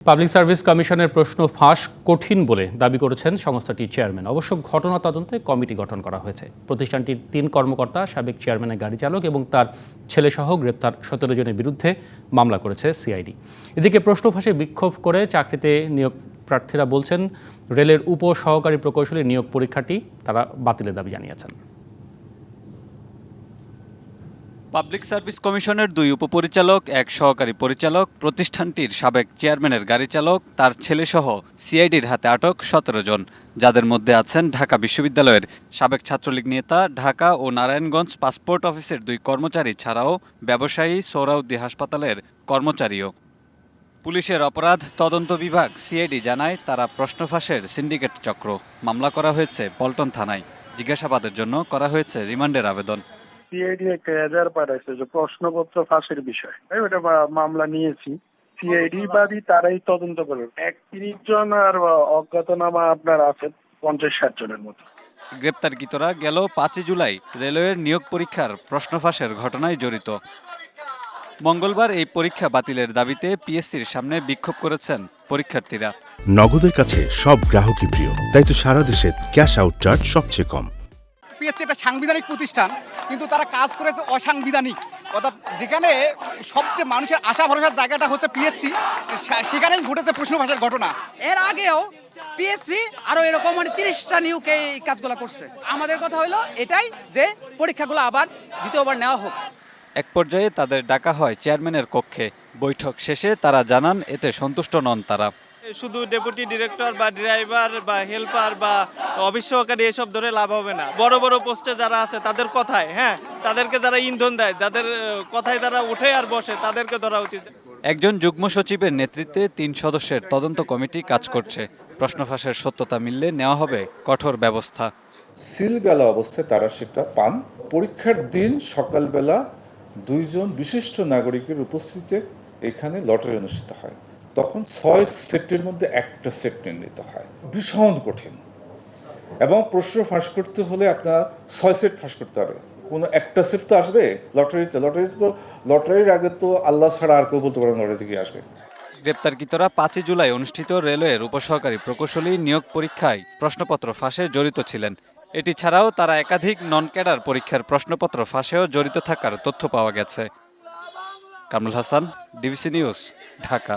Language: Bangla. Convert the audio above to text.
পাবলিক সার্ভিস কমিশনের প্রশ্ন ফাঁস কঠিন বলে দাবি করেছেন সংস্থাটির চেয়ারম্যান। অবশ্য ঘটনা তদন্তে কমিটি গঠন করা হয়েছে। প্রতিষ্ঠানটির ৩ কর্মকর্তা, সাবেক চেয়ারম্যানের গাড়ি চালক এবং তার ছেলেসহ গ্রেপ্তার ১৭ জনের বিরুদ্ধে মামলা করেছে সিআইডি। এদিকে প্রশ্ন ফাঁসে বিক্ষোভ করে চাকরিতে নিয়োগ প্রার্থীরা বলছেন, রেলের উপ সহকারী প্রকৌশলী নিয়োগ পরীক্ষাটি তারা বাতিলের দাবি জানিয়েছেন। পাবলিক সার্ভিস কমিশনের ২ উপপরিচালক, ১ সহকারী পরিচালক, প্রতিষ্ঠানটির সাবেক চেয়ারম্যানের গাড়ি চালক, তার ছেলেসহ সিআইডির হাতে আটক ১৭ জন, যাদের মধ্যে আছেন ঢাকা বিশ্ববিদ্যালয়ের সাবেক ছাত্রলীগ নেতা, ঢাকা ও নারায়ণগঞ্জ পাসপোর্ট অফিসের ২ কর্মচারী ছাড়াও ব্যবসায়ী, সোহরাওয়ার্দী হাসপাতালের কর্মচারীও। পুলিশের অপরাধ তদন্ত বিভাগ সিআইডি জানায়, তারা প্রশ্ন ফাঁসের সিন্ডিকেট চক্র। মামলা করা হয়েছে পল্টন থানায়। জিজ্ঞাসাবাদের জন্য করা হয়েছে রিমান্ডের আবেদন। সিআইডি একটা এজাহার পাঠাইছে যে প্রশ্নপত্র ফাঁসের বিষয়, ওটা মামলা নিয়েছি। সিআইডি বাদী তারাই তদন্ত করবে। ৩১ জন আর অজ্ঞাতনামা আপনার আছে ৫০-৬০ জনের মতো। গ্রেপ্তারকৃতরা গেল ৫ জুলাই রেলওয়ের নিয়োগ পরীক্ষার প্রশ্ন ফাঁসের ঘটনায় জড়িত। মঙ্গলবার এই পরীক্ষা বাতিলের দাবিতে পিএসসির সামনে বিক্ষোভ করেছেন পরীক্ষার্থীরা। নগদের কাছে সব গ্রাহকই প্রিয়, তাই তো সারা দেশে ক্যাশ আউট চার্জ সবচেয়ে কম। পিএসসি একটা সাংবিধানিক প্রতিষ্ঠান, কিন্তু তারা কাজ করেছে অসাংবিধানিক। অর্থাৎ যেখানে সবচেয়ে মানুষের আশা ভরসার জায়গাটা হচ্ছে পিএসসি, সেখানেই ঘটেছে প্রশ্ন ফাঁসের ঘটনা। এর আগেও পিএসসি আরো এরকম 30টা নিয়োগ এই কাজগুলো করছে। আমাদের কথা হলো এটাই যে পরীক্ষাগুলো আবার দ্বিতীয়বার নেওয়া হোক। এক পর্যায়ে তাদের ডাকা হয় চেয়ারম্যানের কক্ষে। বৈঠক শেষে তারা জানান, এতে সন্তুষ্ট নন তারা। শুধু ডেপুটি ডিরেক্টর বা ড্রাইভার বা হেল্পার বা অফিস সহকারী এসব ধরে লাভ হবে না। বড় বড় পোস্টে যারা আছে তাদের কথায়, তাদেরকে যারা ইন্ধন দেয়, যাদের কথায় তারা উঠে আর বসে, তাদেরকে ধরা উচিত। একজন যুগ্ম সচিবের নেতৃত্বে ৩ সদস্যের তদন্ত কমিটি কাজ করছে। প্রশ্ন ফাঁসের সত্যতা মিললে নেওয়া হবে কঠোর ব্যবস্থা। সিলগালা অবস্থায় তারা সেটা পান। পরীক্ষার দিন সকালবেলা 2 জন বিশিষ্ট নাগরিকের উপস্থিতিতে এখানে লটারি অনুষ্ঠিত হয়। তখন 6 সেটের মধ্যে একটা সেট নির্ণীত হয়। ভীষণ কঠিন, এবং প্রশ্ন ফাঁস করতে হলে আপনার 6 সেট ফাঁস করতে হবে। কোনো একটা সেট তো আসবে লটারির আগে তো আল্লাহ ছাড়া আর কেউ বলতে পারে লটারি থেকে আসবে। গ্রেপ্তারকৃতরা ৫ জুলাই অনুষ্ঠিত রেলওয়ের উপসহকারী প্রকৌশলী নিয়োগ পরীক্ষায় প্রশ্নপত্র ফাঁসে জড়িত ছিলেন। এটি ছাড়াও তারা একাধিক নন ক্যাডার পরীক্ষার প্রশ্নপত্র ফাঁসেও জড়িত থাকার তথ্য পাওয়া গেছে। Kamrul Hasan, DBC news, Dhaka.